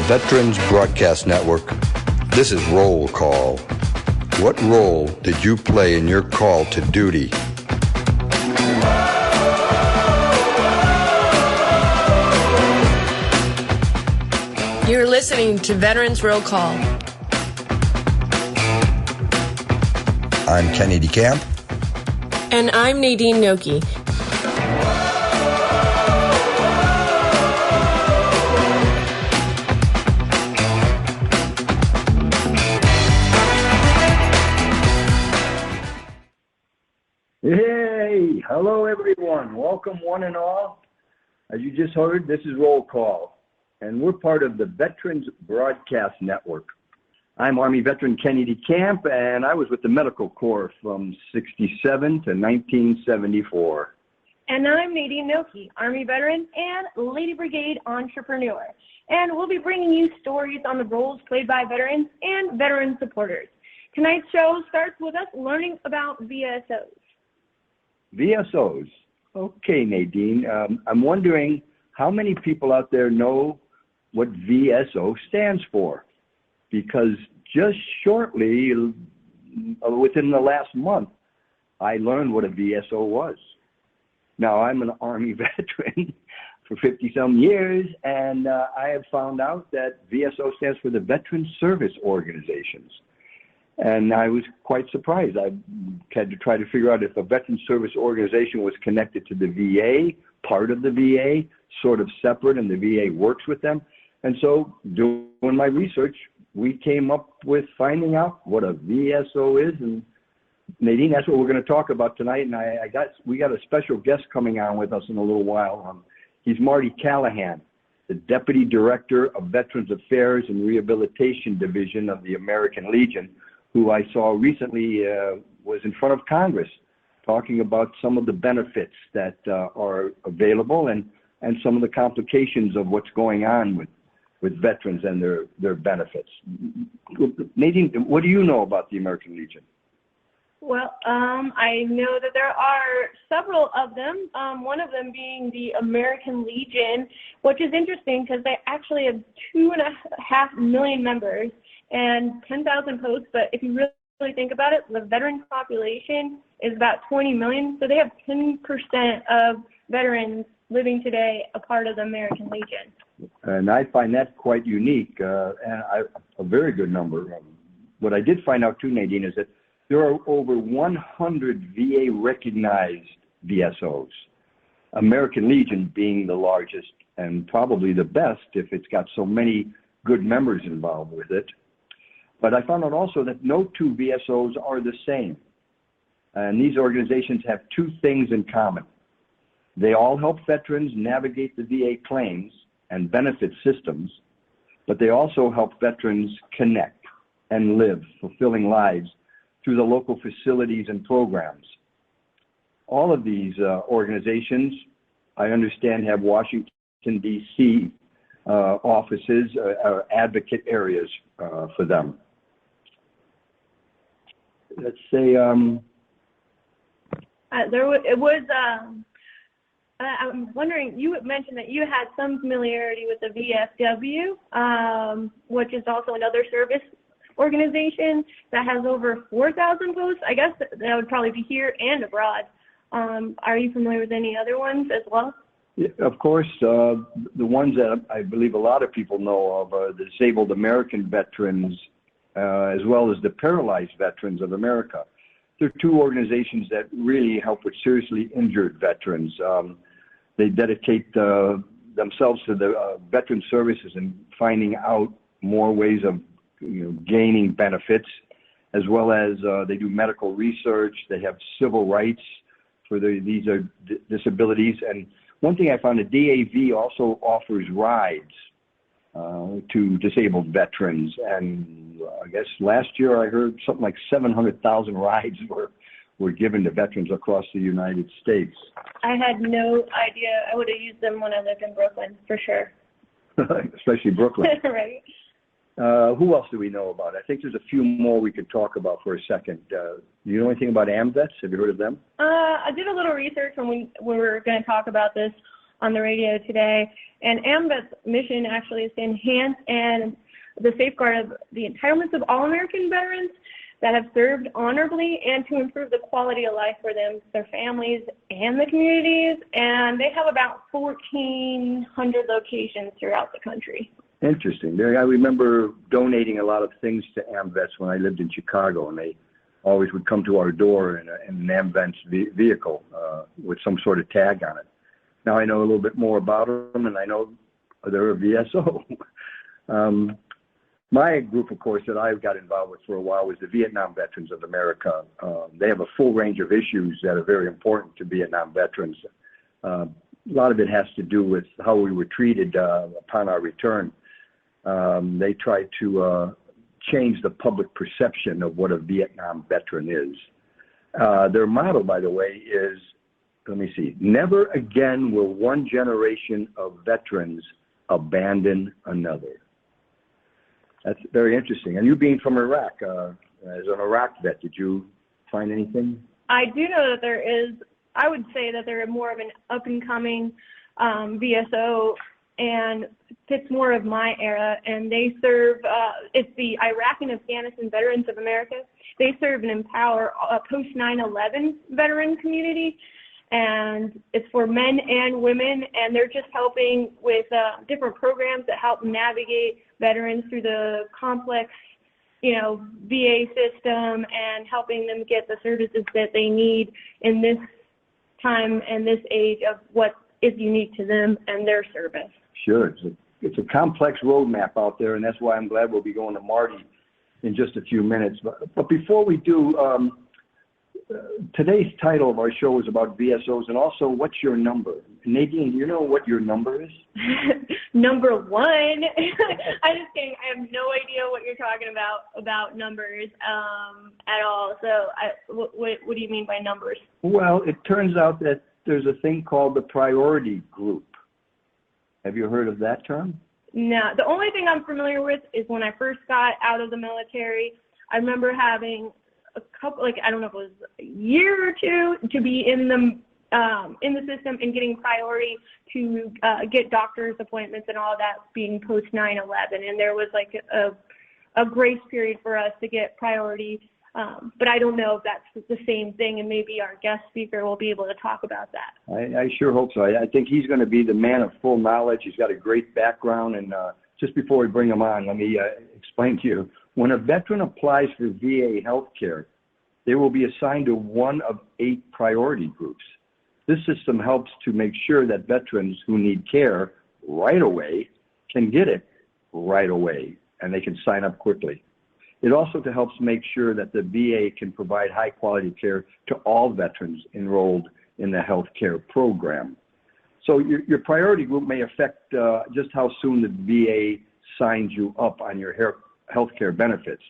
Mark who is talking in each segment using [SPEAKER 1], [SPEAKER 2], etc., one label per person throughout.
[SPEAKER 1] Veterans Broadcast Network, this is Roll Call. What role did you play in your call to duty?
[SPEAKER 2] You're listening to Veterans Roll Call.
[SPEAKER 1] I'm Kenney DeCamp.
[SPEAKER 2] And I'm Nadine Noky.
[SPEAKER 3] Hey, hello everyone. Welcome one and all. As you just heard, this is Roll Call, and we're part of the Veterans Broadcast Network. I'm Army veteran Kenney DeCamp, and I was with the Medical Corps from 67 to 1974.
[SPEAKER 4] And I'm Nadine Noky, Army veteran and Lady Brigade entrepreneur. And we'll be bringing you stories on the roles played by veterans and veteran supporters. Tonight's show starts with us learning about VSOs.
[SPEAKER 3] VSOs. Okay, Nadine. I'm wondering how many people out there know what VSO stands for? Because just shortly, within the last month, I learned what a VSO was. Now, I'm an Army veteran for 50-some years, and I have found out that VSO stands for the Veteran Service Organizations. And I was quite surprised. I had to try to figure out if a veteran service organization was connected to the VA, part of the VA, sort of separate, and the VA works with them. And so doing my research, we came up with finding out what a VSO is. And Nadine, that's what we're going to talk about tonight. And we got a special guest coming on with us in a little while. He's Marty Callaghan, the Deputy Director of Veterans Affairs and Rehabilitation Division of the American Legion, who I saw recently was in front of Congress talking about some of the benefits that are available and some of the complications of what's going on with veterans and their benefits. Nadine, what do you know about the American Legion?
[SPEAKER 4] Well, I know that there are several of them, one of them being the American Legion, which is interesting because they actually have 2.5 million members and 10,000 posts, but if you really think about it, the veteran population is about 20 million, so they have 10% of veterans living today a part of the American Legion.
[SPEAKER 3] And I find that quite unique, and a very good number. What I did find out too, Nadine, is that there are over 100 VA-recognized VSOs, American Legion being the largest and probably the best if it's got so many good members involved with it. But I found out also that no two VSOs are the same. And these organizations have two things in common. They all help veterans navigate the VA claims and benefit systems, but they also help veterans connect and live fulfilling lives through the local facilities and programs. All of these organizations, I understand, have Washington, D.C. Offices, advocate areas for them. Let's say I'm wondering, you mentioned that you had some familiarity with the VFW, which is also another service organization that has over 4,000 posts. I guess that would probably be here and abroad. Are you familiar with any other ones as well? Yeah, of course, the ones that I believe a lot of people know of are the Disabled American Veterans, as well as the Paralyzed Veterans of America. They're two organizations that really help with seriously injured veterans. They dedicate themselves to the veteran services and finding out more ways of gaining benefits, as well as they do medical research. They have civil rights for these disabilities. And one thing I found, the DAV also offers rides to disabled veterans. And I guess last year I heard something like 700,000 rides were given to veterans across the United States.
[SPEAKER 4] I had no idea. I would have used them when I lived in Brooklyn, for sure.
[SPEAKER 3] Especially Brooklyn.
[SPEAKER 4] Right.
[SPEAKER 3] Who else do we know about? I think there's a few more we could talk about for a second. Do you know anything about AMVETS? Have you heard of them?
[SPEAKER 4] I did a little research when we were going to talk about this. on the radio today. And AMVET's mission actually is to enhance and the safeguard of the entitlements of all American veterans that have served honorably and to improve the quality of life for them, their families, and the communities. And they have about 1,400 locations throughout the country.
[SPEAKER 3] Interesting. I remember donating a lot of things to AMVETS when I lived in Chicago, and they always would come to our door in an AMVETS vehicle with some sort of tag on it. Now I know a little bit more about them, and I know they're a VSO. My group, of course, that I got involved with for a while was the Vietnam Veterans of America. They have a full range of issues that are very important to Vietnam veterans. A lot of it has to do with how we were treated upon our return. They try to change the public perception of what a Vietnam veteran is. Their motto, by the way, is, let me see, never again will one generation of veterans abandon another. That's very interesting. And you being from Iraq, as an Iraq vet, did you find anything?
[SPEAKER 4] I do know that there is, I would say that they're more of an up-and-coming VSO and fits more of my era. And they serve, it's the Iraq and Afghanistan Veterans of America. They serve and empower a post-9/11 veteran community. And it's for men and women, and they're just helping with different programs that help navigate veterans through the complex, VA system and helping them get the services that they need in this time and this age of what is unique to them and their service.
[SPEAKER 3] Sure. It's a complex roadmap out there, and that's why I'm glad we'll be going to Marty in just a few minutes. But before we do, today's title of our show is about VSOs, and also, what's your number? Nadine, do you know what your number is?
[SPEAKER 4] Number one. I'm just kidding. I have no idea what you're talking about numbers at all. So what do you mean by numbers?
[SPEAKER 3] Well, it turns out that there's a thing called the priority group. Have you heard of that term?
[SPEAKER 4] No. The only thing I'm familiar with is when I first got out of the military, I remember having a couple, I don't know if it was a year or two, to be in the system and getting priority to get doctor's appointments and all that being post 9/11, and there was a grace period for us to get priority. But I don't know if that's the same thing, and maybe our guest speaker will be able to talk about that.
[SPEAKER 3] I sure hope so. I think he's going to be the man of full knowledge. He's got a great background, and just before we bring him on, let me explain to you. When a veteran applies for VA health care, they will be assigned to one of 8 priority groups. This system helps to make sure that veterans who need care right away can get it right away, and they can sign up quickly. It also helps make sure that the VA can provide high-quality care to all veterans enrolled in the health care program. So your priority group may affect just how soon the VA signs you up on your health care benefits.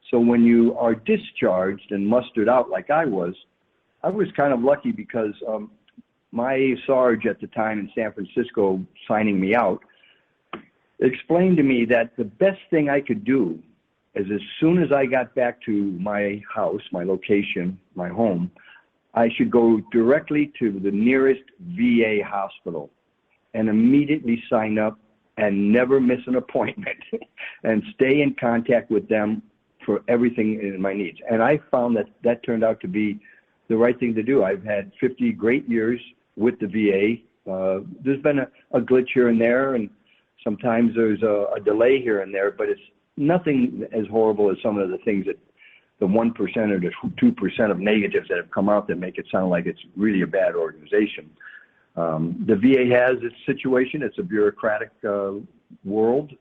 [SPEAKER 3] So when you are discharged and mustered out like I was kind of lucky because my Sarge at the time in San Francisco signing me out explained to me that the best thing I could do is as soon as I got back to my house, my location, my home, I should go directly to the nearest VA hospital and immediately sign up and never miss an appointment and stay in contact with them for everything in my needs. And I found that turned out to be the right thing to do. I've had 50 great years with the VA. There's been a glitch here and there, and sometimes there's a delay here and there, but it's nothing as horrible as some of the things that the 1% or the 2% of negatives that have come out that make it sound like it's really a bad organization. The VA has its situation. It's a bureaucratic world,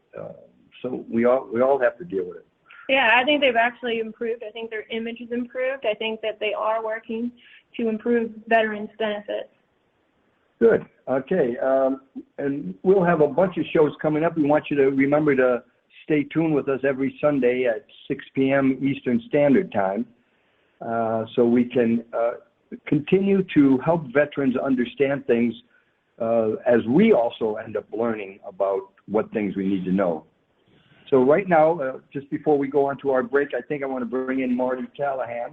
[SPEAKER 3] so we all have to deal with it.
[SPEAKER 4] Yeah, I think they've actually improved. I think their image has improved. I think that they are working to improve veterans' benefits.
[SPEAKER 3] Good. Okay. And we'll have a bunch of shows coming up. We want you to remember to stay tuned with us every Sunday at 6 p.m. Eastern Standard Time so we can continue to help veterans understand things as we also end up learning about what things we need to know. So right now, just before we go on to our break, I think I want to bring in Marty Callaghan.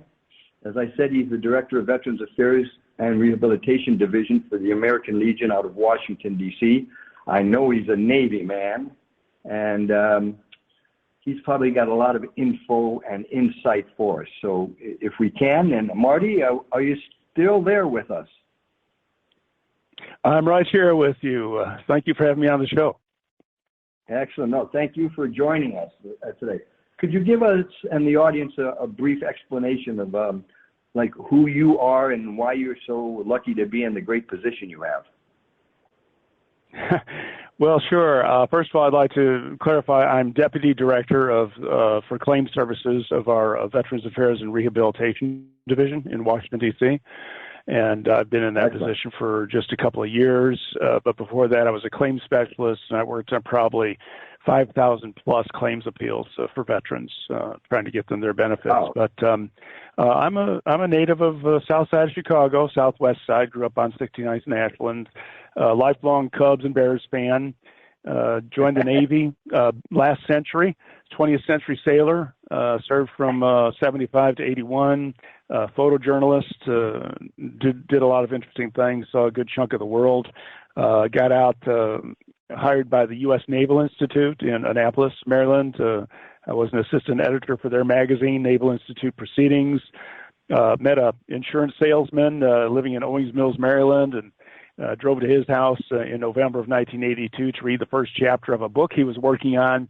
[SPEAKER 3] As I said, he's the Director of Veterans Affairs and Rehabilitation Division for the American Legion out of Washington, D.C. I know he's a Navy man, and he's probably got a lot of info and insight for us. So if we can, and Marty, are you still there with us?
[SPEAKER 5] I'm right here with you. Thank you for having me on the show.
[SPEAKER 3] Excellent. No, thank you for joining us today. Could you give us and the audience a brief explanation of like who you are and why you're so lucky to be in the great position you have?
[SPEAKER 5] Well, sure. First of all, I'd like to clarify I'm Deputy Director for Claims Services of our Veterans Affairs and Rehabilitation Division in Washington, D.C., and I've been in that position for just a couple of years. But before that, I was a claims specialist, and I worked on probably 5,000 plus claims appeals for veterans, trying to get them their benefits. Oh. But I'm a native of South Side of Chicago, Southwest Side. Grew up on 69th and Ashland. Lifelong Cubs and Bears fan. Joined the Navy last century. 20th century sailor. Served from 75 to 81. Photojournalist. Did a lot of interesting things. Saw a good chunk of the world. Got out. Hired by the U.S. Naval Institute in Annapolis, Maryland. I was an assistant editor for their magazine, Naval Institute Proceedings. Met a insurance salesman living in Owings Mills, Maryland, and drove to his house in November of 1982 to read the first chapter of a book he was working on.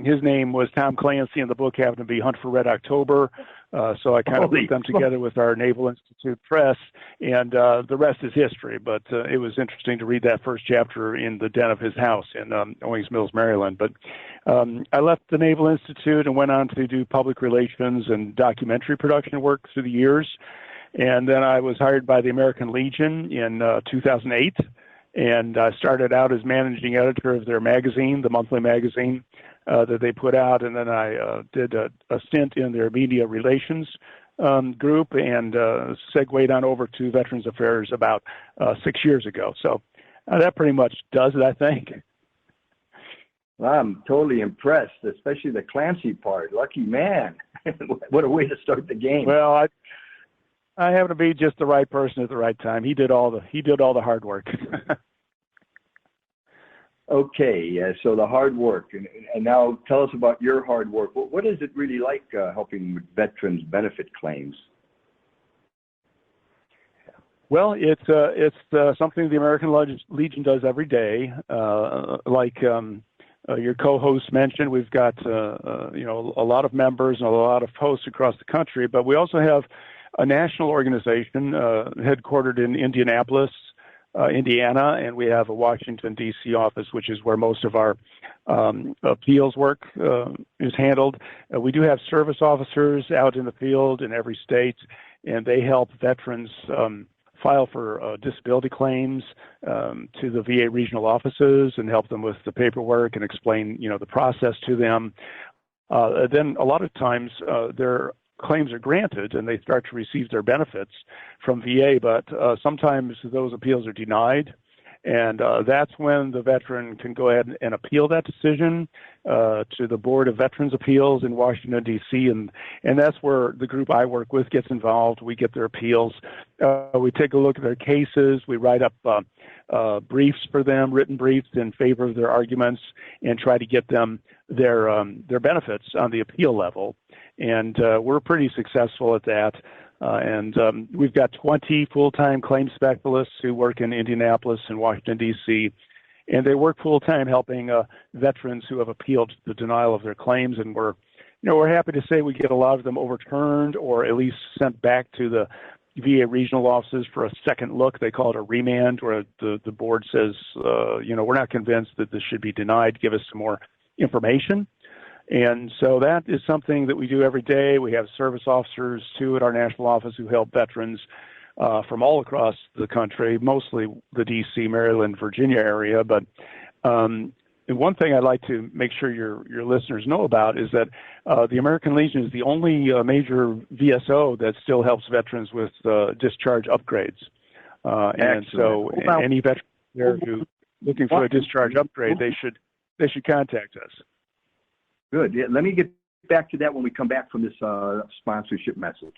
[SPEAKER 5] His name was Tom Clancy, and the book happened to be Hunt for Red October. So I kind of put them together with our Naval Institute Press, and the rest is history. But it was interesting to read that first chapter in the den of his house in Owings Mills, Maryland. But I left the Naval Institute and went on to do public relations and documentary production work through the years. And then I was hired by the American Legion in 2008, and I started out as managing editor of their magazine, the monthly magazine that they put out, and then I did a stint in their media relations group and segued on over to Veterans Affairs about 6 years ago. So that pretty much does it, I think.
[SPEAKER 3] Well, I'm totally impressed, especially the Clancy part. Lucky man. What a way to start the game.
[SPEAKER 5] Well, I happen to be just the right person at the right time. He did all the hard work.
[SPEAKER 3] Okay, so the hard work, and now tell us about your hard work. What is it really like helping with veterans benefit claims?
[SPEAKER 5] Well, it's something the American Legion does every day. Like your co-host mentioned, we've got a lot of members and a lot of hosts across the country, but we also have a national organization headquartered in Indianapolis, Indiana, and we have a Washington, D.C. office, which is where most of our appeals work is handled. We do have service officers out in the field in every state, and they help veterans file for disability claims to the VA regional offices and help them with the paperwork and explain, the process to them. Then a lot of times their claims are granted and they start to receive their benefits from VA, but sometimes those appeals are denied. And that's when the veteran can go ahead and appeal that decision to the Board of Veterans Appeals in Washington, D.C., and that's where the group I work with gets involved. We get their appeals. We take a look at their cases. We write up briefs for them, written briefs in favor of their arguments, and try to get them their benefits on the appeal level. And we're pretty successful at that. And we've got 20 full-time claims specialists who work in Indianapolis and Washington, D.C., and they work full-time helping veterans who have appealed the denial of their claims. And we're happy to say we get a lot of them overturned or at least sent back to the VA regional offices for a second look. They call it a remand, where the board says, we're not convinced that this should be denied. Give us some more information. And so that is something that we do every day. We have service officers, too, at our national office who help veterans from all across the country, mostly the D.C., Maryland, Virginia area. But one thing I'd like to make sure your listeners know about is that the American Legion is the only major VSO that still helps veterans with discharge upgrades. And so any veteran there who's looking for a discharge upgrade, they should contact us.
[SPEAKER 3] Good. Yeah, let me get back to that when we come back from this sponsorship message.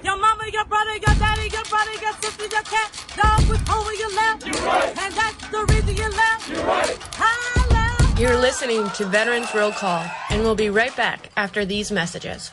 [SPEAKER 6] Your mama, your brother, your daddy, your brother, your sister, your cat, dog with home you left. You're right. And that's the reason you left. You're right.
[SPEAKER 2] You're listening to Veterans Roll Call, and we'll be right back after these messages.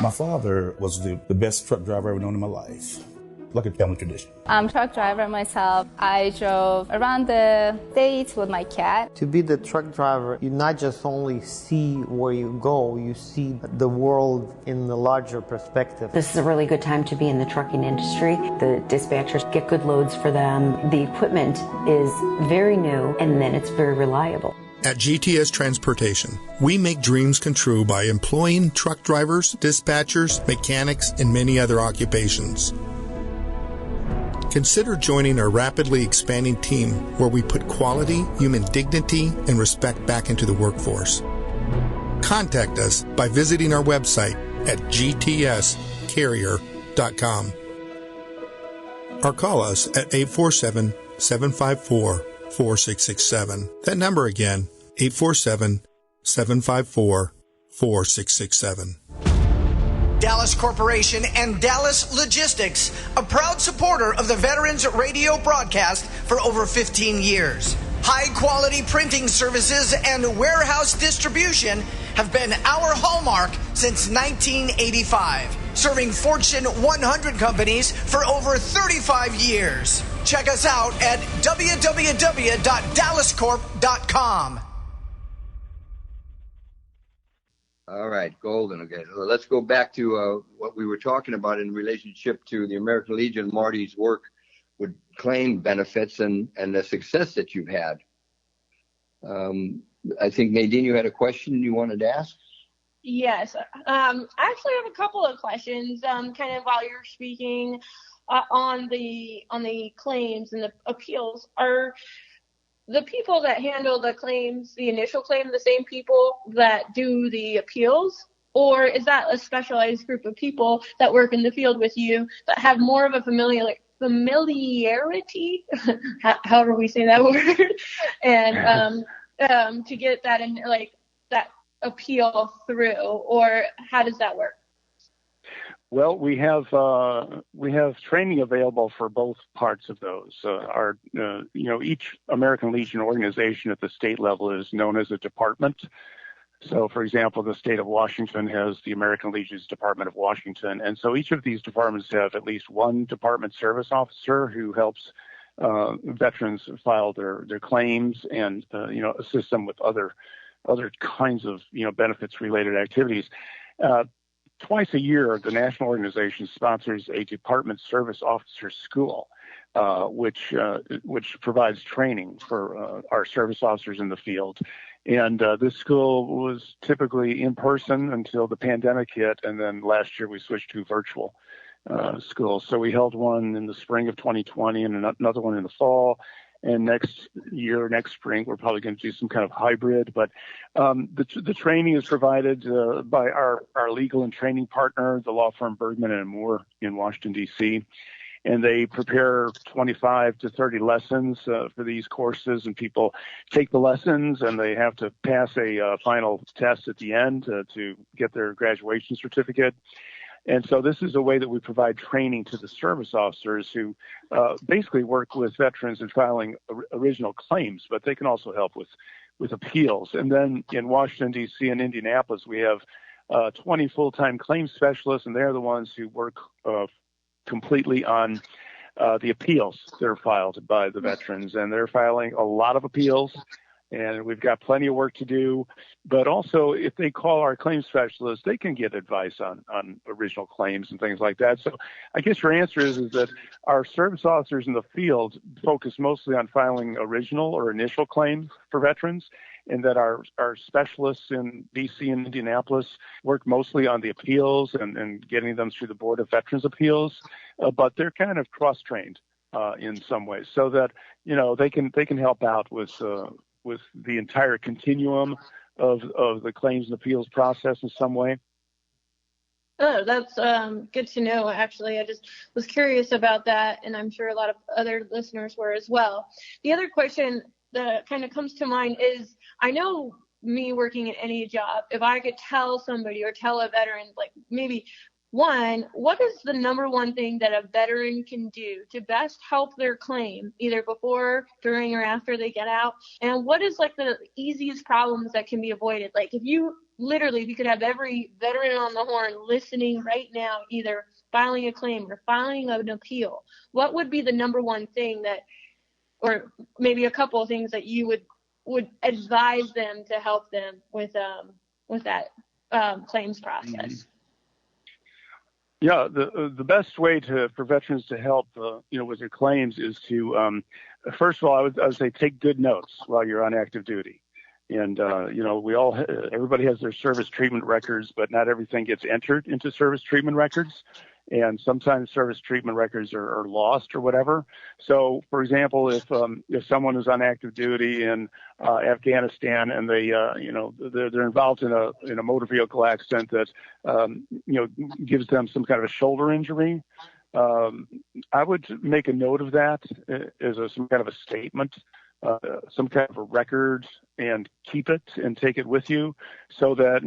[SPEAKER 7] My father was the best truck driver I've ever known in my life. Like a family tradition.
[SPEAKER 8] I'm a truck driver myself. I drove around the States with my cat.
[SPEAKER 9] To be the truck driver, you not just only see where you go, you see the world in the larger perspective.
[SPEAKER 10] This is a really good time to be in the trucking industry. The dispatchers get good loads for them. The equipment is very new, and then it's very reliable.
[SPEAKER 11] At GTS Transportation, we make dreams come true by employing truck drivers, dispatchers, mechanics, and many other occupations. Consider joining our rapidly expanding team where we put quality, human dignity, and respect back into the workforce. Contact us by visiting our website at gtscarrier.com or call us at 847-754-4667. That number again, 847-754-4667.
[SPEAKER 12] Dallas Corporation and Dallas Logistics, a proud supporter of the Veterans Radio broadcast for over 15 years. High-quality printing services and warehouse distribution have been our hallmark since 1985, serving Fortune 100 companies for over 35 years. Check us out at www.dallascorp.com.
[SPEAKER 1] All right, Golden. Okay, so let's go back to what we were talking about in relationship to the American Legion, Marty's work with claim benefits and the success that you've had. I think, Nadine, you had a question you wanted to ask?
[SPEAKER 4] Yes. I actually have a couple of questions kind of while you're speaking on the claims and the appeals. Are the people that handle the claims, the initial claim, the same people that do the appeals? Or is that a specialized group of people that work in the field with you that have more of a familiarity, however we say that word, and to get that in, like, that appeal through? Or how does that work?
[SPEAKER 5] Well, we have training available for both parts of those. Each American Legion organization at the state level is known as a department. So, for example, the state of Washington has the American Legion's Department of Washington, and so each of these departments have at least one department service officer who helps veterans file their claims and assist them with other kinds of benefits related activities. Twice a year, the national organization sponsors a department service officer school, which provides training for our service officers in the field. And this school was typically in person until the pandemic hit, and then last year we switched to virtual schools. So we held one in the spring of 2020 and another one in the fall. And next spring, we're probably going to do some kind of hybrid. But the training is provided by our legal and training partner, the law firm Bergman & Moore in Washington, D.C., and they prepare 25 to 30 lessons for these courses, and people take the lessons, and they have to pass a final test at the end to get their graduation certificate. And so this is a way that we provide training to the service officers who basically work with veterans in filing original claims, but they can also help with appeals. And then in Washington, D.C. and Indianapolis, we have 20 full-time claims specialists, and they're the ones who work completely on the appeals that are filed by the veterans. And they're filing a lot of appeals, and we've got plenty of work to do. But also, if they call our claims specialists, they can get advice on original claims and things like that. So I guess your answer is that our service officers in the field focus mostly on filing original or initial claims for veterans, and that our specialists in D.C. and Indianapolis work mostly on the appeals and getting them through the Board of Veterans Appeals. But they're kind of cross-trained in some ways, so that they can help out with the entire continuum of the claims and appeals process in some way.
[SPEAKER 4] Oh, that's good to know, actually. I just was curious about that, and I'm sure a lot of other listeners were as well. The other question that kind of comes to mind is, I know me working in any job, if I could tell somebody or tell a veteran, like maybe one, what is the number one thing that a veteran can do to best help their claim, either before, during, or after they get out? And what is like the easiest problems that can be avoided? Like if you could have every veteran on the horn listening right now, either filing a claim or filing an appeal, what would be the number one thing that, or maybe a couple of things that you would advise them to help them with that claims process?
[SPEAKER 5] Yeah, the best way for veterans to help, with their claims is to, first of all, I would say take good notes while you're on active duty. And, everybody has their service treatment records, but not everything gets entered into service treatment records. And sometimes service treatment records are lost or whatever. So, for example, if someone is on active duty in Afghanistan and they're involved in a motor vehicle accident that gives them some kind of a shoulder injury, I would make a note of that as some kind of a statement, some kind of a record, and keep it and take it with you, so that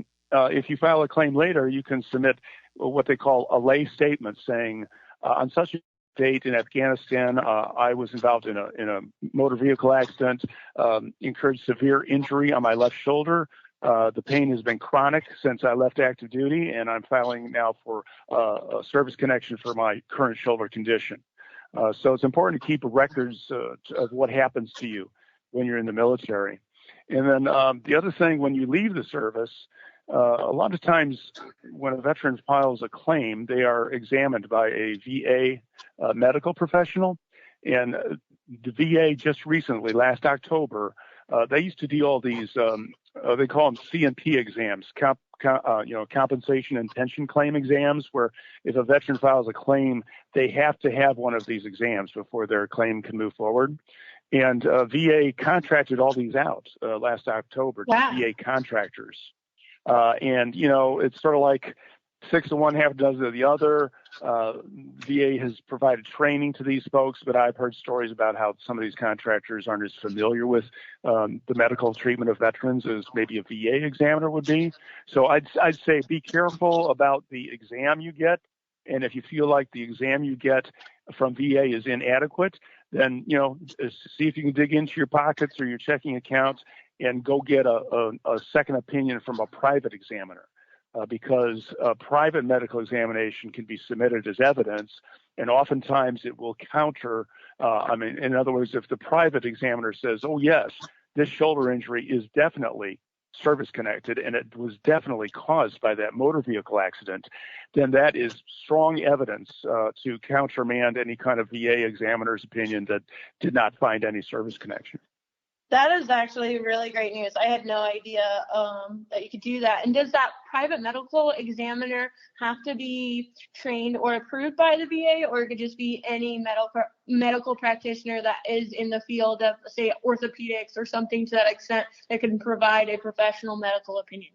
[SPEAKER 5] if you file a claim later, you can submit what they call a lay statement saying, on such a date in Afghanistan, I was involved in a motor vehicle accident, incurred severe injury on my left shoulder. The pain has been chronic since I left active duty, and I'm filing now for a service connection for my current shoulder condition. So it's important to keep records of what happens to you when you're in the military. And then the other thing, when you leave the service, a lot of times when a veteran files a claim, they are examined by a VA medical professional. And the VA just recently, last October, they used to do all these, they call them C&P exams, compensation and pension claim exams, where if a veteran files a claim, they have to have one of these exams before their claim can move forward. And VA contracted all these out last October to VA contractors. And, it's sort of like 6 of one, half a dozen of the other. VA has provided training to these folks, but I've heard stories about how some of these contractors aren't as familiar with the medical treatment of veterans as maybe a VA examiner would be. So I'd say be careful about the exam you get. And if you feel like the exam you get from VA is inadequate, then, see if you can dig into your pockets or your checking account and go get a second opinion from a private examiner, because a private medical examination can be submitted as evidence, and oftentimes it will counter. In other words, if the private examiner says, oh, yes, this shoulder injury is definitely service-connected and it was definitely caused by that motor vehicle accident, then that is strong evidence to countermand any kind of VA examiner's opinion that did not find any service connection.
[SPEAKER 4] That is actually really great news. I had no idea that you could do that. And does that private medical examiner have to be trained or approved by the VA, or it could just be any medical practitioner that is in the field of, say, orthopedics or something to that extent that can provide a professional medical opinion?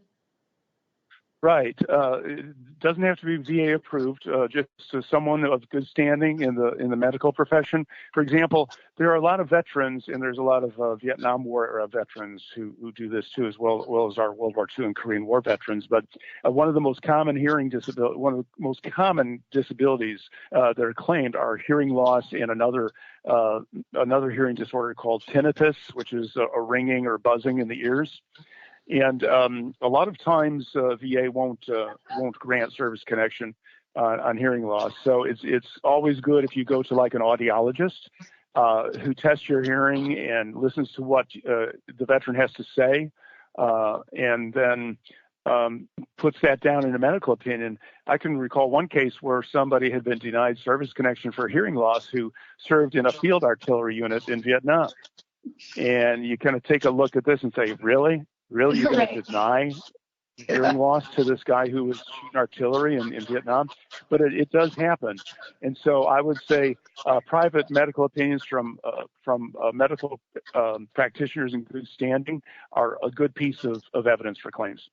[SPEAKER 5] Right. It doesn't have to be VA approved, just someone of good standing in the medical profession. For example, there are a lot of veterans, and there's a lot of Vietnam War veterans who do this too, as well as our World War II and Korean War veterans. But one of the most common disabilities that are claimed are hearing loss and another hearing disorder called tinnitus, which is a ringing or buzzing in the ears. And a lot of times VA won't grant service connection on hearing loss. So it's always good if you go to like an audiologist who tests your hearing and listens to what the veteran has to say, and then puts that down in a medical opinion. I can recall one case where somebody had been denied service connection for hearing loss who served in a field artillery unit in Vietnam. And you kind of take a look at this and say, really? Really, you're going to deny hearing loss to this guy who was shooting artillery in Vietnam? But it does happen. And so I would say private medical opinions from medical practitioners in good standing are a good piece of evidence for claims.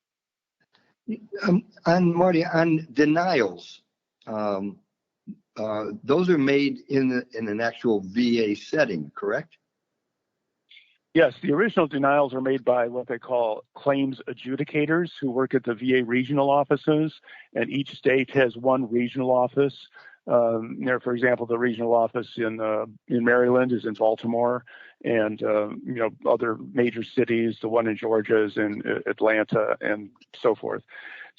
[SPEAKER 1] And Marty, on denials, those are made in an actual VA setting, correct?
[SPEAKER 5] Yes, the original denials are made by what they call claims adjudicators who work at the VA regional offices, and each state has one regional office. For example, the regional office in Maryland is in Baltimore, and other major cities. The one in Georgia is in Atlanta, and so forth.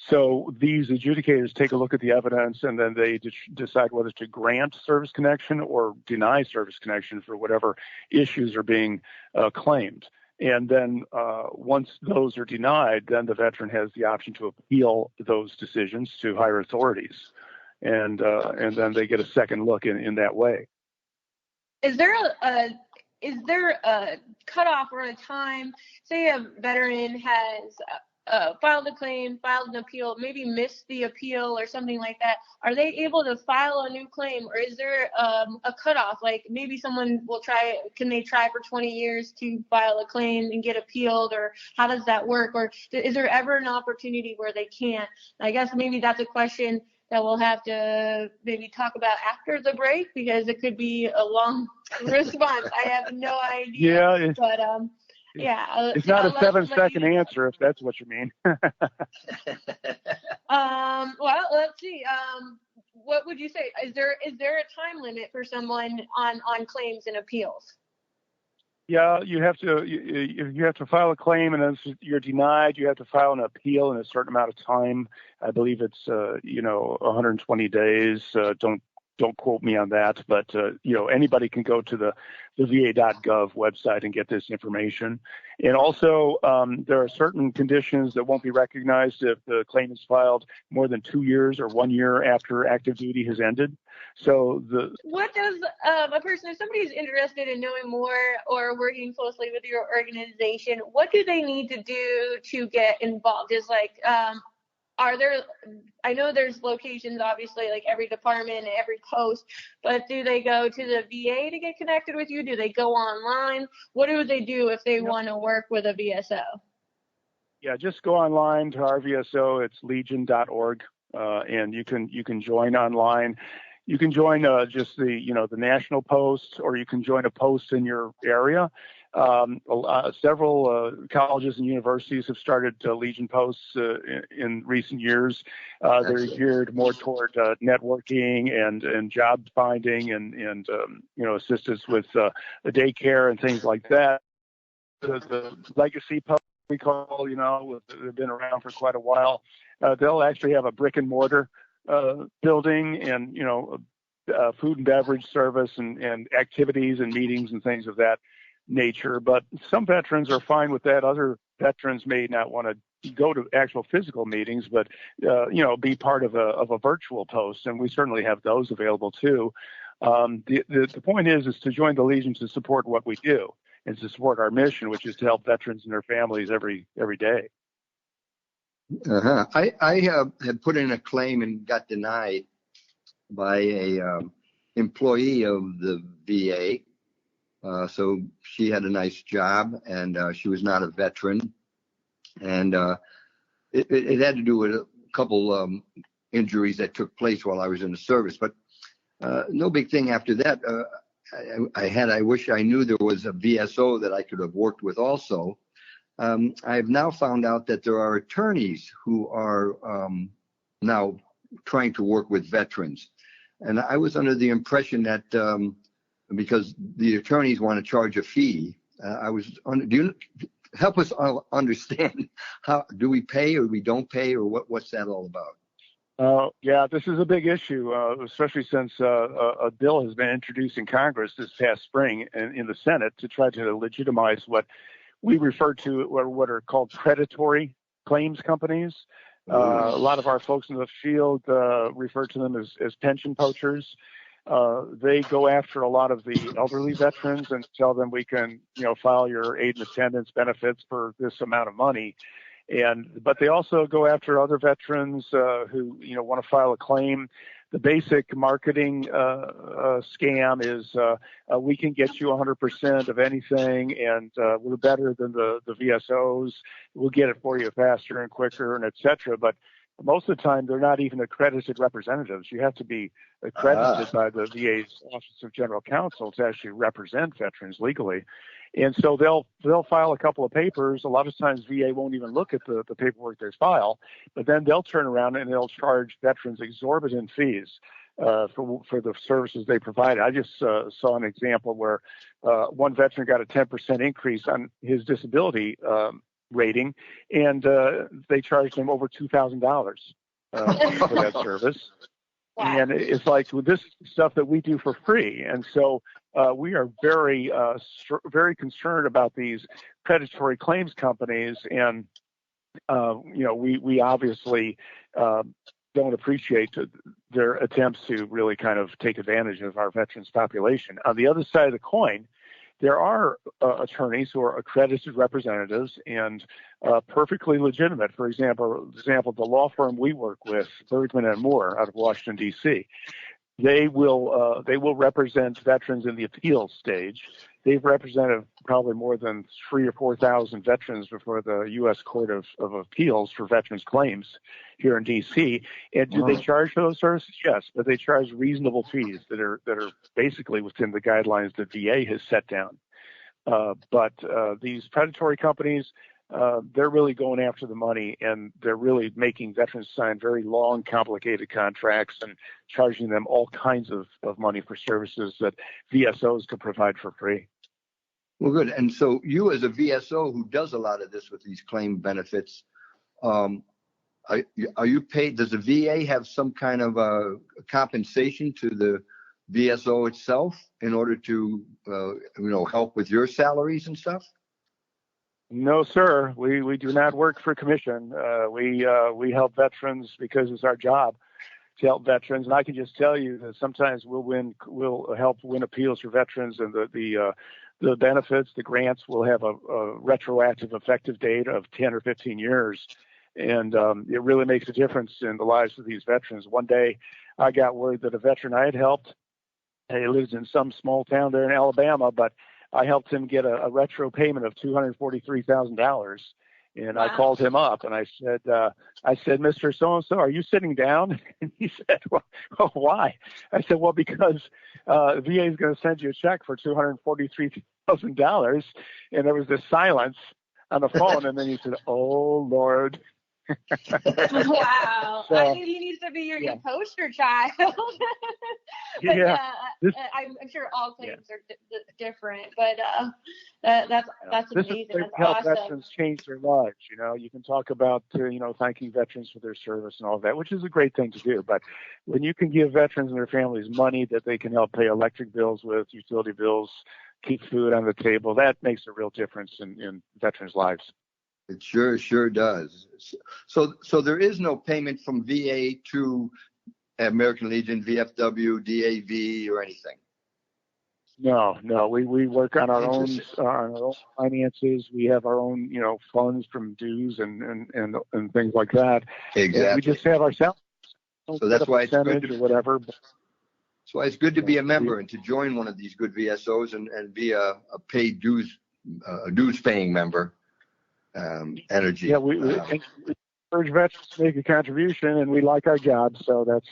[SPEAKER 5] So these adjudicators take a look at the evidence, and then they decide whether to grant service connection or deny service connection for whatever issues are being claimed. And then once those are denied, then the veteran has the option to appeal those decisions to higher authorities, and then they get a second look in that way.
[SPEAKER 4] Is there a cutoff or a time? Say a veteran has filed a claim, filed an appeal, maybe missed the appeal or something like that. Are they able to file a new claim, or is there a cutoff? Like maybe someone will can they try for 20 years to file a claim and get appealed, or how does that work? Or is there ever an opportunity where they can't? I guess maybe that's a question that we'll have to maybe talk about after the break, because it could be a long response. I have no idea.
[SPEAKER 5] Yeah.
[SPEAKER 4] But
[SPEAKER 5] it's not a 7-second answer, if that's what you mean.
[SPEAKER 4] Well, let's see. What would you say? Is there a time limit for someone on claims and appeals?
[SPEAKER 5] Yeah, you have to file a claim, and if you're denied, you have to file an appeal in a certain amount of time. I believe it's 120 days. Don't quote me on that, but anybody can go to the VA.gov website and get this information. And also, there are certain conditions that won't be recognized if the claim is filed more than 2 years or 1 year after active duty has ended. So
[SPEAKER 4] what does a person, if somebody is interested in knowing more or working closely with your organization, what do they need to do to get involved? Is I know there's locations, obviously, like every department and every post, but do they go to the VA to get connected with you? Do they go online? What do they do if they want to work with a VSO?
[SPEAKER 5] Yeah, just go online to our VSO. It's legion.org, and you can join online. You can join just the national post, or you can join a post in your area. Several colleges and universities have started Legion posts in recent years. They're geared more toward networking and job finding and assistance with the daycare and things like that. The legacy posts we call, they've been around for quite a while. They'll actually have a brick and mortar building and food and beverage service and activities and meetings and things of that nature. But some veterans are fine with that. Other veterans may not want to go to actual physical meetings, but be part of a virtual post, and we certainly have those available too. The point is to join the Legion to support what we do and to support our mission, which is to help veterans and their families every day.
[SPEAKER 1] I had put in a claim and got denied by a employee of the VA. So she had a nice job, and she was not a veteran. And it had to do with a couple injuries that took place while I was in the service. But no big thing after that. I wish I knew there was a VSO that I could have worked with also. I've now found out that there are attorneys who are now trying to work with veterans. And I was under the impression that because the attorneys want to charge a fee, do you help us understand how do we pay or we don't pay, or what's that all about?
[SPEAKER 5] Yeah, this is a big issue, especially since a bill has been introduced in Congress this past spring and in the Senate to try to legitimize what we refer to, or what are called predatory claims companies. A lot of our folks in the field refer to them as pension poachers. They go after a lot of the elderly veterans and tell them we can, file your aid and attendance benefits for this amount of money. But they also go after other veterans who, want to file a claim. The basic marketing scam is we can get you 100% of anything, and we're better than the VSOs. We'll get it for you faster and quicker, and et cetera. But most of the time, they're not even accredited representatives. You have to be accredited by the VA's Office of General Counsel to actually represent veterans legally. And so they'll file a couple of papers. A lot of times VA won't even look at the paperwork they file, but then they'll turn around and they'll charge veterans exorbitant fees for the services they provide. I just saw an example where one veteran got a 10% increase on his disability rating, and they charged him over $2,000 for that service. Wow. And it's like, well, this is stuff that we do for free. And so we are very, very concerned about these predatory claims companies. And, we obviously don't appreciate their attempts to really kind of take advantage of our veterans population. On the other side of the coin, there are attorneys who are accredited representatives and perfectly legitimate. For example, the law firm we work with, Bergman and Moore, out of Washington D.C., they will represent veterans in the appeals stage. They've represented probably more than 3,000 or 4,000 veterans before the U.S. Court of Appeals for Veterans Claims here in D.C. And do they charge for those services? Yes, but they charge reasonable fees that are basically within the guidelines that VA has set down. But these predatory companies, they're really going after the money, and they're really making veterans sign very long, complicated contracts and charging them all kinds of money for services that VSOs could provide for free.
[SPEAKER 1] Well, good. And so you, as a VSO who does a lot of this with these claim benefits, are you paid? Does the VA have some kind of a compensation to the VSO itself in order to, help with your salaries and stuff?
[SPEAKER 5] No, sir. We do not work for commission. We help veterans because it's our job to help veterans. And I can just tell you that sometimes we'll help win appeals for veterans, and the benefits, the grants will have a retroactive effective date of 10 or 15 years. And it really makes a difference in the lives of these veterans. One day I got word that a veteran I had helped, he lives in some small town there in Alabama, but I helped him get a retro payment of $243,000. And wow. I called him up and I said, Mr. So-and-so, are you sitting down? And he said, well, why? I said, well, because VA is going to send you a check for $243,000. And there was this silence on the phone. And then he said, oh, Lord.
[SPEAKER 4] Wow.
[SPEAKER 5] So,
[SPEAKER 4] I think he needs to be your new poster child. But, I'm sure all claims are different, but that's amazing.
[SPEAKER 5] This is to help veterans change their lives. You can talk about thanking veterans for their service and all that, which is a great thing to do. But when you can give veterans and their families money that they can help pay electric bills with, utility bills, keep food on the table, that makes a real difference in veterans' lives.
[SPEAKER 1] It sure does. So there is no payment from VA to American Legion, VFW, DAV, or anything.
[SPEAKER 5] No. We work on our own finances. We have our own funds from dues and things like that.
[SPEAKER 1] Exactly.
[SPEAKER 5] And we just have ourselves.
[SPEAKER 1] So that's why it's good
[SPEAKER 5] or whatever.
[SPEAKER 1] That's why it's good to be a member and to join one of these good VSOs and be a paid dues paying member. Energy.
[SPEAKER 5] Yeah, we urge veterans to make a contribution, and we like our job, so that's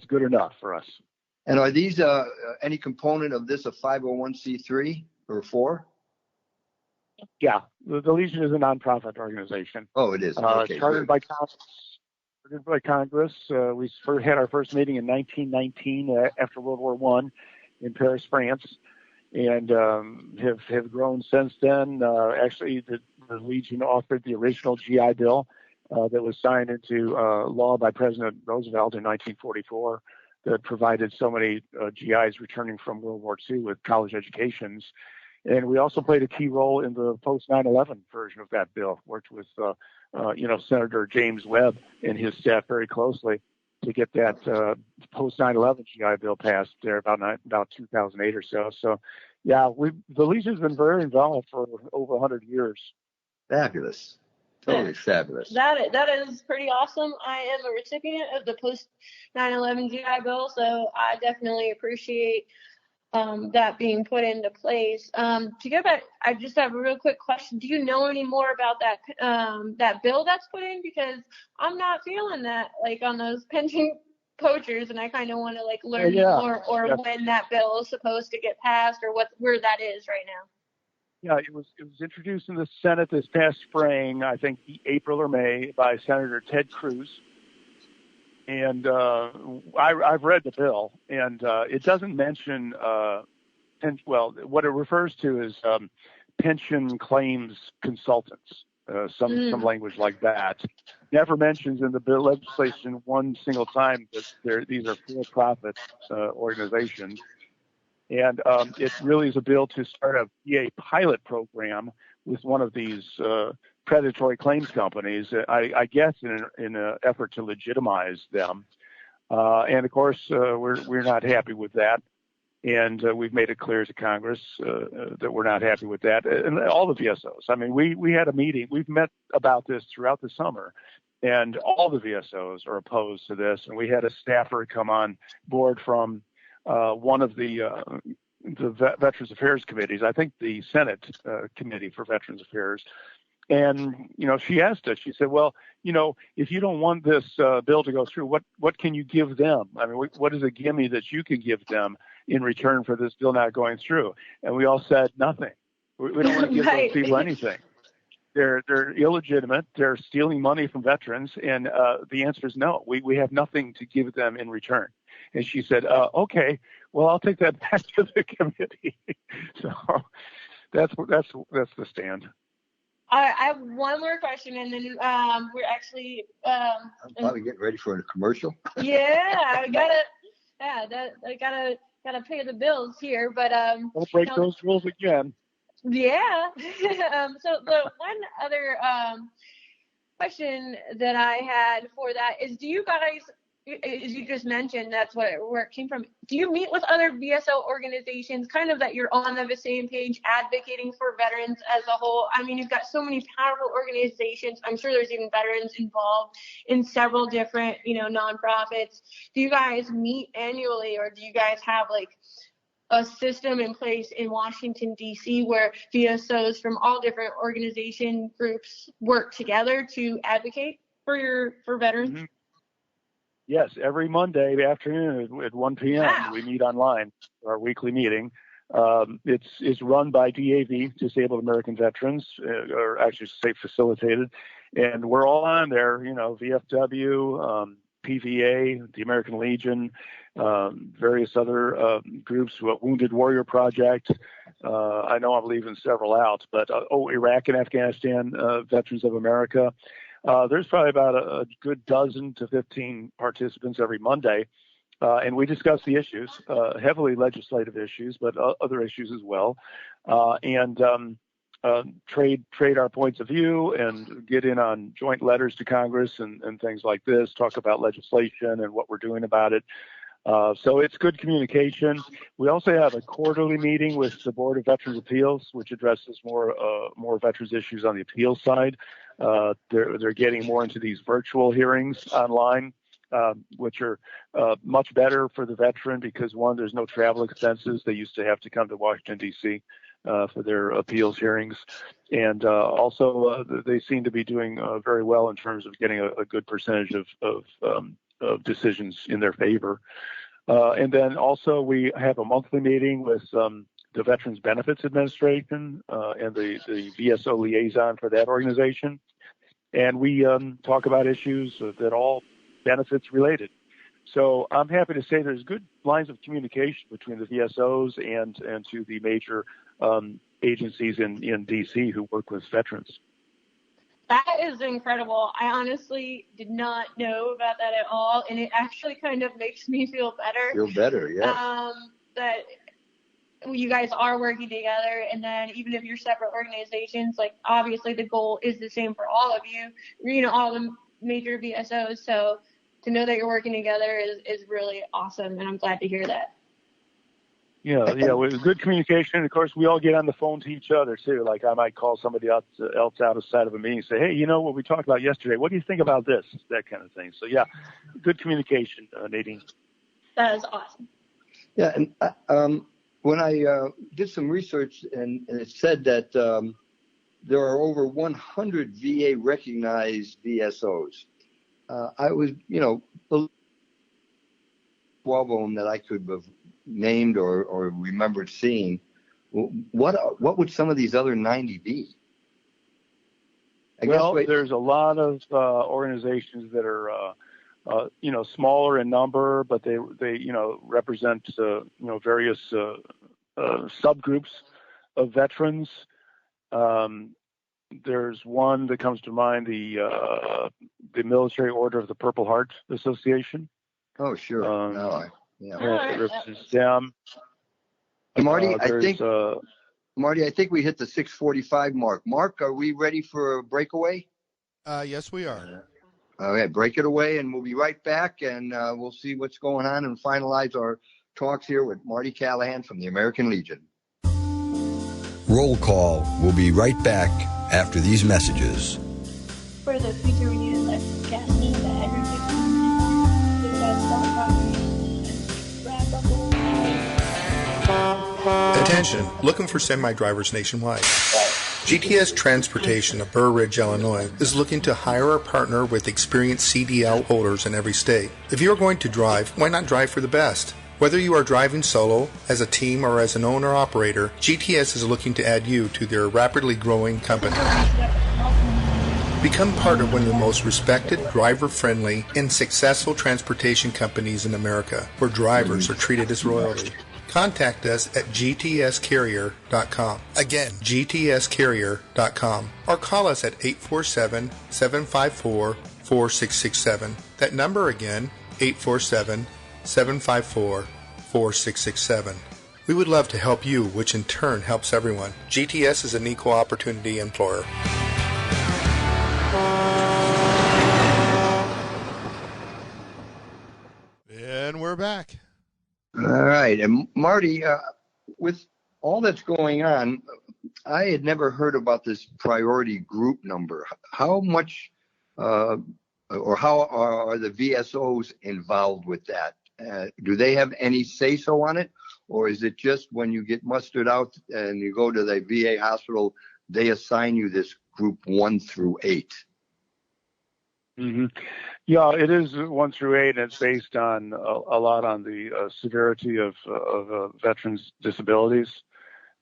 [SPEAKER 5] good enough for us.
[SPEAKER 1] And are these any component of this a 501c3 or 4?
[SPEAKER 5] Yeah, the Legion is a nonprofit organization.
[SPEAKER 1] Oh, it is. Okay,
[SPEAKER 5] chartered by Congress. We had our first meeting in 1919 after World War I in Paris, France. And have grown since then. Actually, the Legion authored the original GI Bill that was signed into law by President Roosevelt in 1944 that provided so many GIs returning from World War II with college educations. And we also played a key role in the post 9/11 version of that bill. Worked with Senator James Webb and his staff very closely to get that post 9/11 GI Bill passed there about 2008 or so. So, yeah, the Legion's been very involved for over 100 years.
[SPEAKER 1] Fabulous. Totally fabulous.
[SPEAKER 4] That is pretty awesome. I am a recipient of the post 9/11 GI Bill, so I definitely appreciate that being put into place. To go back, I just have a real quick question. Do you know any more about that bill that's put in? Because I'm not feeling that, like on those pension poachers, and I kind of want to like learn more or when that bill is supposed to get passed or where that is right now.
[SPEAKER 5] Yeah, it was introduced in the Senate this past spring, I think April or May, by Senator Ted Cruz. And I've read the bill, and it doesn't mention, what it refers to is pension claims consultants, some language like that. Never mentions in the bill legislation one single time that these are for-profit organizations. And it really is a bill to start a VA pilot program with one of these predatory claims companies, I guess in an effort to legitimize them. And of course, we're not happy with that. And we've made it clear to Congress that we're not happy with that. And all the VSOs. I mean, we had a meeting. We've met about this throughout the summer. And all the VSOs are opposed to this. And we had a staffer come on board from one of the Veterans Affairs committees, I think the Senate Committee for Veterans Affairs. And, she asked us, she said, well, if you don't want this bill to go through, what can you give them? I mean, what is a gimme that you can give them in return for this bill not going through? And we all said nothing. We don't want to give those people anything. They're illegitimate. They're stealing money from veterans. And the answer is no. We have nothing to give them in return. And she said, okay, well, I'll take that back to the committee. So that's the stand.
[SPEAKER 4] I have one more question, and then we're actually.
[SPEAKER 1] I'm probably getting ready for a commercial.
[SPEAKER 4] Yeah, I gotta pay the bills here, but
[SPEAKER 5] don't break those rules again.
[SPEAKER 4] Yeah. So the one other question that I had for that is, do you guys, as you just mentioned, that's where it came from. Do you meet with other VSO organizations, kind of that you're on the same page, advocating for veterans as a whole? I mean, you've got so many powerful organizations. I'm sure there's even veterans involved in several different, nonprofits. Do you guys meet annually, or do you guys have like a system in place in Washington, D.C., where VSOs from all different organization groups work together to advocate for veterans?
[SPEAKER 5] Mm-hmm. Yes, every Monday afternoon at 1 p.m. We meet online for our weekly meeting. It's run by DAV, Disabled American Veterans, or actually say facilitated, and we're all on there. VFW, PVA, the American Legion, various other groups, Wounded Warrior Project. I know I'm leaving several out, but Iraq and Afghanistan Veterans of America. There's probably about a good dozen to 15 participants every Monday, and we discuss the issues, heavily legislative issues, but other issues as well, and trade our points of view and get in on joint letters to Congress and things like this, talk about legislation and what we're doing about it. So it's good communication. We also have a quarterly meeting with the Board of Veterans Appeals, which addresses more veterans issues on the appeals side. They're getting more into these virtual hearings online, which are much better for the veteran because, one, there's no travel expenses. They used to have to come to Washington, D.C. For their appeals hearings. And also they seem to be doing very well in terms of getting a good percentage of decisions in their favor. And then also we have a monthly meeting with the Veterans Benefits Administration and the VSO liaison for that organization. And we talk about issues that all benefits related. So I'm happy to say there's good lines of communication between the VSOs and to the major agencies in D.C. who work with veterans.
[SPEAKER 4] That is incredible. I honestly did not know about that at all, and it actually kind of makes me feel better.
[SPEAKER 1] Feel better, yeah.
[SPEAKER 4] That you guys are working together, and then even if you're separate organizations, like obviously the goal is the same for all of you, all the major VSOs. So to know that you're working together is really awesome, and I'm glad to hear that.
[SPEAKER 5] Yeah, with good communication. Of course, we all get on the phone to each other too. Like I might call somebody else outside of a meeting and say, hey, what we talked about yesterday? What do you think about this? That kind of thing. So yeah, good communication, Nadine.
[SPEAKER 4] That is awesome.
[SPEAKER 1] Yeah, and when I did some research, and it said that there are over 100 VA recognized VSOs. I was, 12 of them that I could have named or remembered seeing. What would some of these other 90 be?
[SPEAKER 5] There's a lot of organizations that are, smaller in number, but they represent, various subgroups of veterans. There's one that comes to mind, the Military Order of the Purple Heart Association.
[SPEAKER 1] Oh, sure.
[SPEAKER 5] It represents them.
[SPEAKER 1] Marty, I think we hit the 6:45 mark. Mark, are we ready for a breakaway?
[SPEAKER 13] Yes, we are.
[SPEAKER 1] All right, break it away, and we'll be right back, and we'll see what's going on and finalize our talks here with Marty Callaghan from the American Legion.
[SPEAKER 14] Roll call. We'll be right back after these messages.
[SPEAKER 4] For the future reunion, like Cassidy, the aggregate,
[SPEAKER 11] Attention, looking for semi-drivers nationwide. GTS Transportation of Burr Ridge, Illinois is looking to hire or partner with experienced CDL holders in every state. If you are going to drive, why not drive for the best? Whether you are driving solo, as a team, or as an owner-operator, GTS is looking to add you to their rapidly growing company. Become part of one of the most respected, driver-friendly, and successful transportation companies in America, where drivers are treated as royalty. Contact us at gtscarrier.com. Again, gtscarrier.com. Or call us at 847-754-4667. That number again, 847-754-4667. We would love to help you, which in turn helps everyone. GTS is an equal opportunity employer.
[SPEAKER 13] And we're back.
[SPEAKER 1] All right. And Marty, with all that's going on, I had never heard about this priority group number. How much or how are the VSOs involved with that? Do they have any say-so on it? Or is it just when you get mustered out and you go to the VA hospital, they assign you this group 1 through 8?
[SPEAKER 5] Mm-hmm. Yeah, it is 1 through 8, and it's based on a lot on the severity of veterans' disabilities.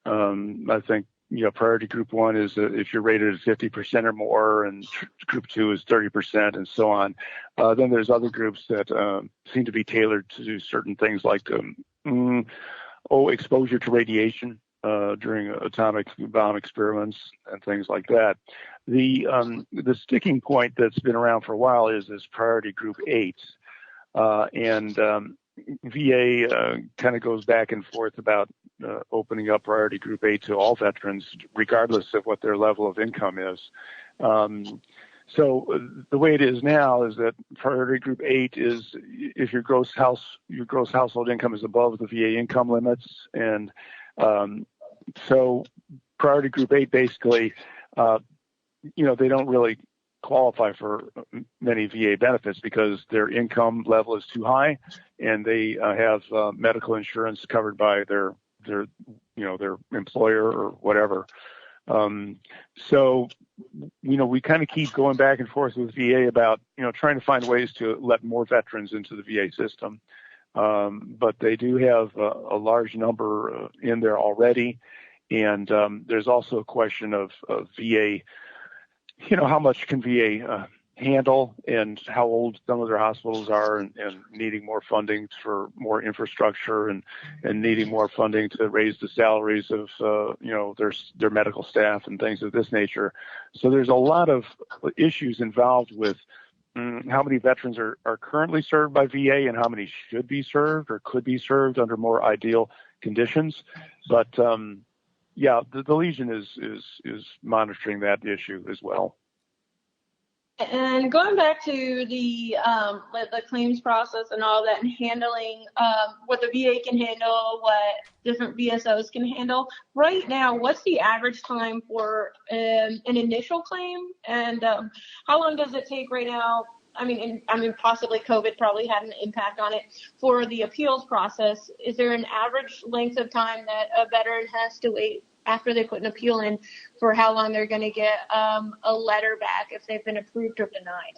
[SPEAKER 5] I think priority group 1 is if you're rated at 50% or more, and group 2 is 30%, and so on. Then there's other groups that seem to be tailored to do certain things like exposure to radiation during atomic bomb experiments and things like that. The sticking point that's been around for a while is this priority group 8, and VA kind of goes back and forth about opening up priority group 8 to all veterans, regardless of what their level of income is. So the way it is now is that priority group 8 is if your gross household income is above the VA income limits, and so priority group 8 basically, they don't really qualify for many VA benefits because their income level is too high, and they have medical insurance covered by their employer or whatever. So we kind of keep going back and forth with VA about trying to find ways to let more veterans into the VA system. But they do have a large number in there already, and there's also a question of VA. How much can VA handle, and how old some of their hospitals are, and needing more funding for more infrastructure, and needing more funding to raise the salaries of their medical staff and things of this nature. So there's a lot of issues involved with how many veterans are currently served by VA and how many should be served or could be served under more ideal conditions. But the Legion is monitoring that issue as well.
[SPEAKER 4] And going back to the claims process and all that, and handling what the VA can handle, what different VSOs can handle. Right now, what's the average time for an initial claim, and how long does it take right now? I mean, possibly COVID probably had an impact on it for the appeals process. Is there an average length of time that a veteran has to wait after they put an appeal in for how long they're going to get a letter back if they've been approved or denied?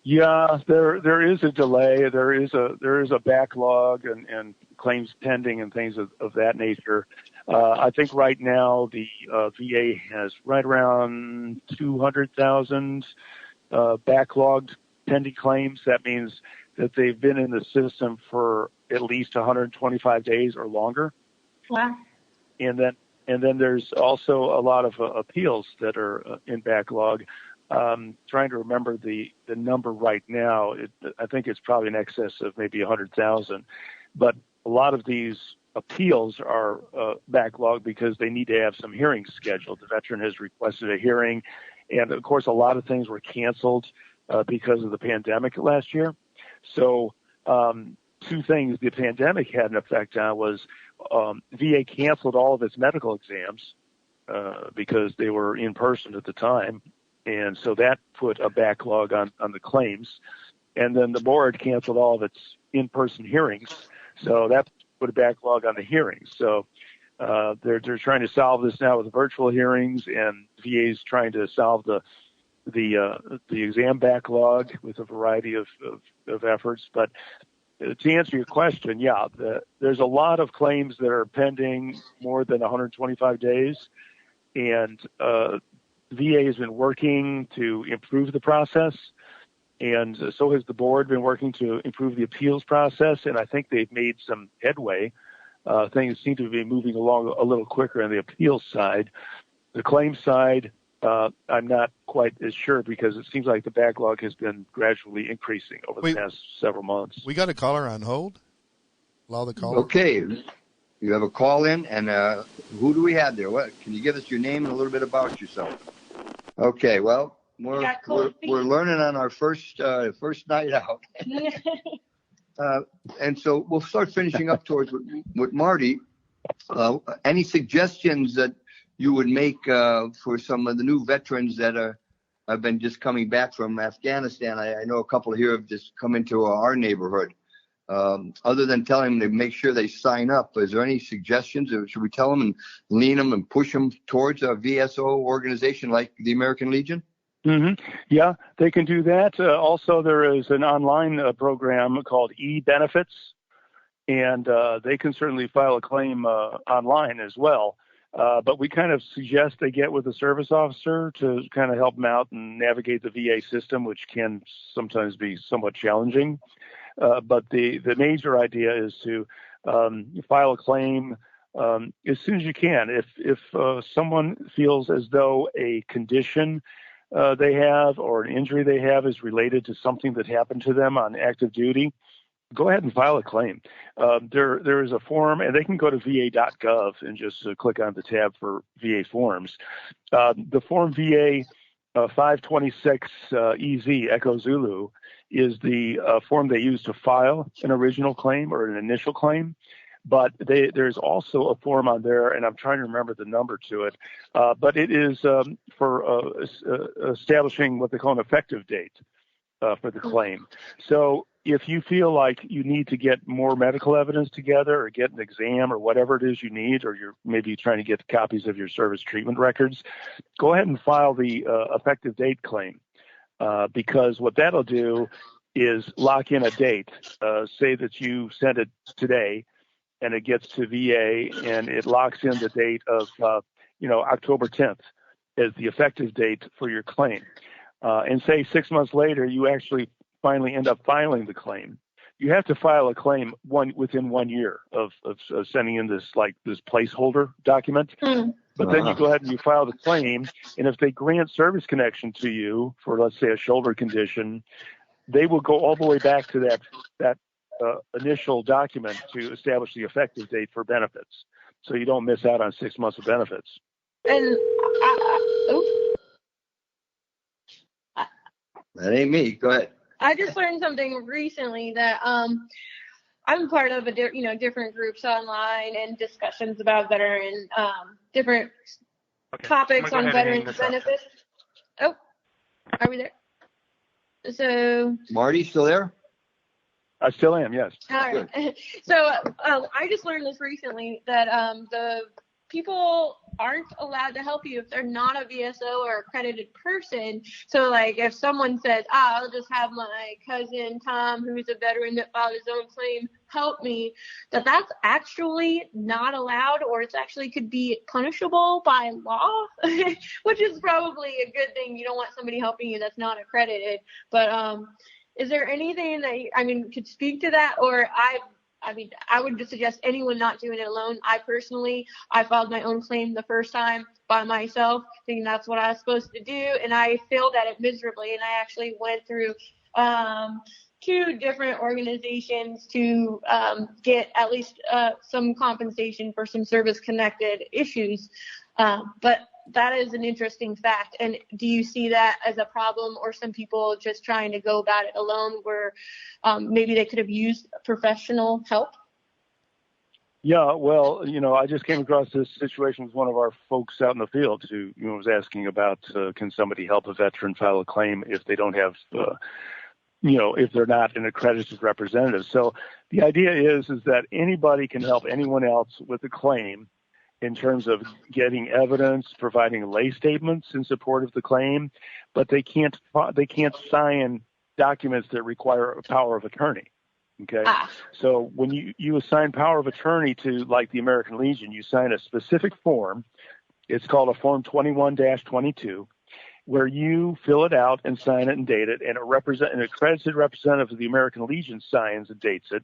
[SPEAKER 5] Yeah, there is a delay. There is a backlog and claims pending and things of that nature. I think right now the VA has right around 200,000 backlogged pending claims. That means that they've been in the system for at least 125 days or longer.
[SPEAKER 4] Wow.
[SPEAKER 5] And then there's also a lot of appeals that are in backlog. Trying to remember the number right now. I think it's probably in excess of maybe 100,000. But a lot of these appeals are backlogged because they need to have some hearings scheduled. The veteran has requested a hearing, and of course, a lot of things were canceled because of the pandemic last year. So, two things the pandemic had an effect on was VA canceled all of its medical exams because they were in person at the time. And so that put a backlog on the claims. And then the board canceled all of its in-person hearings. So that put a backlog on the hearings. So they're trying to solve this now with virtual hearings, and VA's trying to solve the exam backlog with a variety of efforts. But to answer your question, yeah, there's a lot of claims that are pending more than 125 days. And VA has been working to improve the process, and so has the board been working to improve the appeals process, and I think they've made some headway. Things seem to be moving along a little quicker on the appeals side. The claims side, I'm not quite as sure because it seems like the backlog has been gradually increasing over the past several months.
[SPEAKER 13] We got a caller on hold. Allow the caller.
[SPEAKER 1] Okay. You have a call in, and who do we have there? What can you give us your name and a little bit about yourself? Okay, well, we're learning on our first night out, and so we'll start finishing up towards with Marty. Any suggestions that you would make for some of the new veterans that have been just coming back from Afghanistan? I know a couple here have just come into our neighborhood. Other than telling them to make sure they sign up, is there any suggestions? Or should we tell them and lean them and push them towards a VSO organization like the American Legion?
[SPEAKER 5] Mm-hmm. Yeah, they can do that. Also, there is an online program called e-benefits, and they can certainly file a claim online as well. But we kind of suggest they get with a service officer to kind of help them out and navigate the VA system, which can sometimes be somewhat challenging. But the major idea is to file a claim as soon as you can. If someone feels as though a condition they have or an injury they have is related to something that happened to them on active duty, go ahead and file a claim. There is a form, and they can go to va.gov and just click on the tab for VA forms. The form VA 526 EZ Echo Zulu is the form they use to file an original claim or an initial claim. But there's also a form on there, and I'm trying to remember the number to it. But it is for establishing what they call an effective date for the claim. So if you feel like you need to get more medical evidence together or get an exam or whatever it is you need, or you're maybe trying to get copies of your service treatment records, go ahead and file the effective date claim. Because what that'll do is lock in a date. Say that you sent it today and it gets to VA and it locks in the date of, October 10th as the effective date for your claim. And say 6 months later, you actually finally end up filing the claim. You have to file a claim within 1 year of sending in this placeholder document. But then you go ahead and you file the claim, and if they grant service connection to you for, let's say, a shoulder condition, they will go all the way back to that initial document to establish the effective date for benefits, so you don't miss out on 6 months of benefits.
[SPEAKER 4] And
[SPEAKER 1] that ain't me. Go ahead.
[SPEAKER 4] I just learned something recently that I'm part of different groups online and discussions about veteran different topics on veterans benefits. Oh, are we there? So
[SPEAKER 1] Marty, still there?
[SPEAKER 5] I still am, yes.
[SPEAKER 4] All right. So I just learned this recently that the people aren't allowed to help you if they're not a VSO or accredited person. So, like, if someone says, I'll just have my cousin Tom, who's a veteran that filed his own claim, help me, that's actually not allowed, or it's actually could be punishable by law, which is probably a good thing. You don't want somebody helping you that's not accredited. But is there anything that, could speak to that? Or I would just suggest anyone not doing it alone. I filed my own claim the first time by myself, thinking that's what I was supposed to do, and I failed at it miserably. And I actually went through 2 different organizations to get at least some compensation for some service-connected issues. But that is an interesting fact. And do you see that as a problem, or some people just trying to go about it alone, where maybe they could have used professional help?
[SPEAKER 5] Yeah, well, I just came across this situation with one of our folks out in the field who was asking about can somebody help a veteran file a claim if they don't have, if they're not an accredited representative. So the idea is that anybody can help anyone else with a claim in terms of getting evidence, providing lay statements in support of the claim, but they can't sign documents that require a power of attorney. Okay. So when you assign power of attorney to, like, the American Legion, you sign a specific form. It's called a Form 21-22, where you fill it out and sign it and date it, and an accredited representative of the American Legion signs and dates it.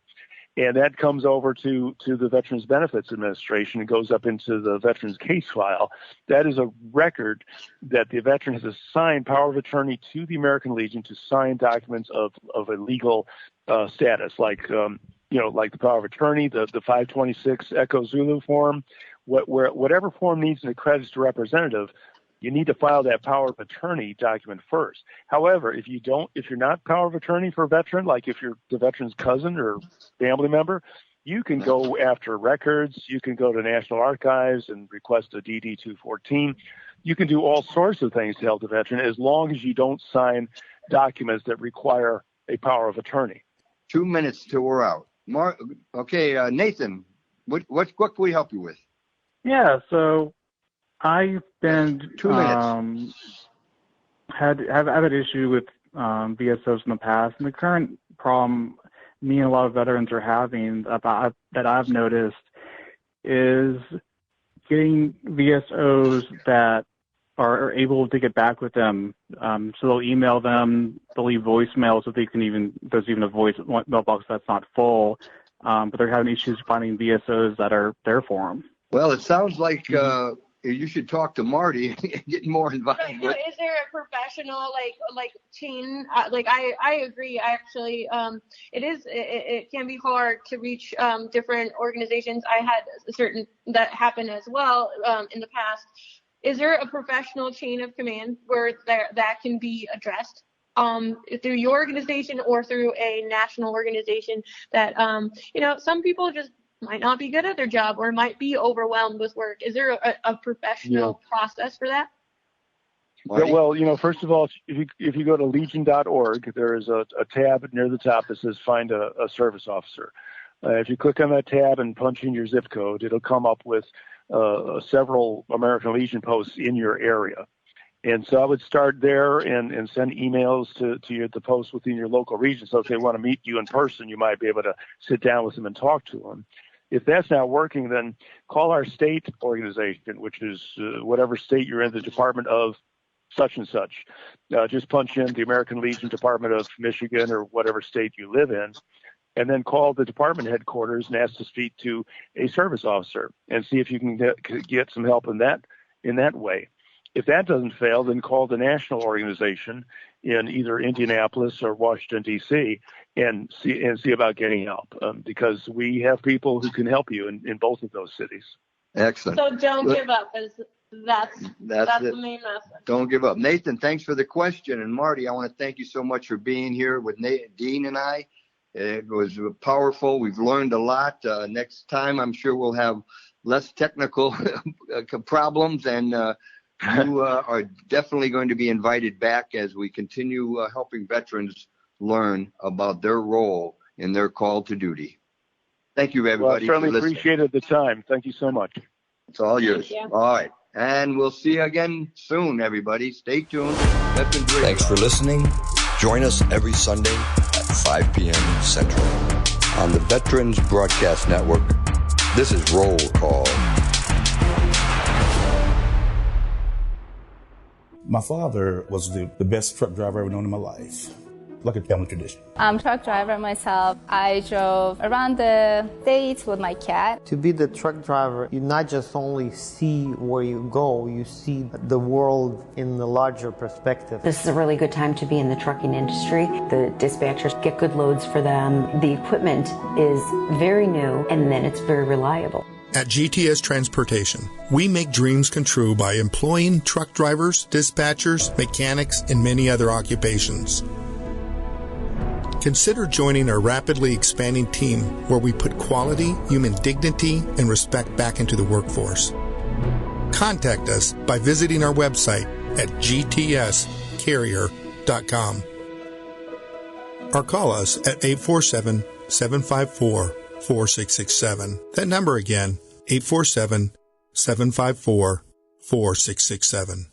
[SPEAKER 5] And that comes over to the Veterans Benefits Administration and goes up into the veteran's case file. That is a record that the veteran has assigned power of attorney to the American Legion to sign documents of a legal status, like the power of attorney, the 526 Echo Zulu form, whatever form needs an accredited representative. You need to file that power of attorney document first. However, if you're not power of attorney for a veteran, like if you're the veteran's cousin or family member, you can go after records. You can go to National Archives and request a DD-214. You can do all sorts of things to help the veteran, as long as you don't sign documents that require a power of attorney.
[SPEAKER 1] 2 minutes till we're out. Nathan, what can we help you with?
[SPEAKER 15] Yeah, so I've been
[SPEAKER 1] 2 minutes.
[SPEAKER 15] I've had an issue with VSOs in the past, and the current problem me and a lot of veterans are having that I've noticed is getting VSOs that are able to get back with them. So they'll email them, they'll leave voicemails, so there's even a voice mailbox that's not full, but they're having issues finding VSOs that are there for them.
[SPEAKER 1] Well, it sounds like you should talk to Marty and get more involved.
[SPEAKER 4] So is there a professional like chain? I agree. Actually, it can be hard to reach different organizations. I had certain that happen as well in the past. Is there a professional chain of command where that can be addressed through your organization or through a national organization that some people just might not be good at their job or might be overwhelmed with work? Is there a professional process for that?
[SPEAKER 5] Well, first of all, if you go to legion.org, there is a tab near the top that says find a service officer. If you click on that tab and punch in your zip code, it'll come up with several American Legion posts in your area. And so I would start there and send emails to the posts within your local region. So if they want to meet you in person, you might be able to sit down with them and talk to them. If that's not working, then call our state organization, which is whatever state you're in, the Department of such and such. Just punch in the American Legion Department of Michigan or whatever state you live in, and then call the department headquarters and ask to speak to a service officer and see if you can get some help in that way. If that doesn't fail, then call the national organization in either Indianapolis or Washington, D.C. and see about getting help, because we have people who can help you in both of those cities.
[SPEAKER 1] Excellent.
[SPEAKER 4] So don't give up, because that's the main message.
[SPEAKER 1] Don't give up. Nathan, thanks for the question. And Marty, I want to thank you so much for being here with Nadine and I. It was powerful. We've learned a lot. Next time, I'm sure we'll have less technical problems, and you are definitely going to be invited back as we continue helping veterans learn about their role in their call to duty. Thank you, everybody.
[SPEAKER 5] Well, I certainly appreciated the time. Thank you so much.
[SPEAKER 1] It's all yours.
[SPEAKER 4] Yeah.
[SPEAKER 1] All right. And we'll see you again soon, everybody. Stay tuned.
[SPEAKER 14] Thanks for listening. Join us every Sunday at 5 p.m. Central on the Veterans Broadcast Network. This is Roll Call.
[SPEAKER 7] My father was the best truck driver I've ever known in my life. Like a family tradition.
[SPEAKER 8] I'm a truck driver myself. I drove around the States with my cat.
[SPEAKER 9] To be the truck driver, you not just only see where you go, you see the world in the larger perspective.
[SPEAKER 10] This is a really good time to be in the trucking industry. The dispatchers get good loads for them. The equipment is very new, and then it's very reliable.
[SPEAKER 11] At GTS Transportation, we make dreams come true by employing truck drivers, dispatchers, mechanics, and many other occupations. Consider joining our rapidly expanding team where we put quality, human dignity, and respect back into the workforce. Contact us by visiting our website at gtscarrier.com or call us at 847-754-4667. That number again, 847-754-4667.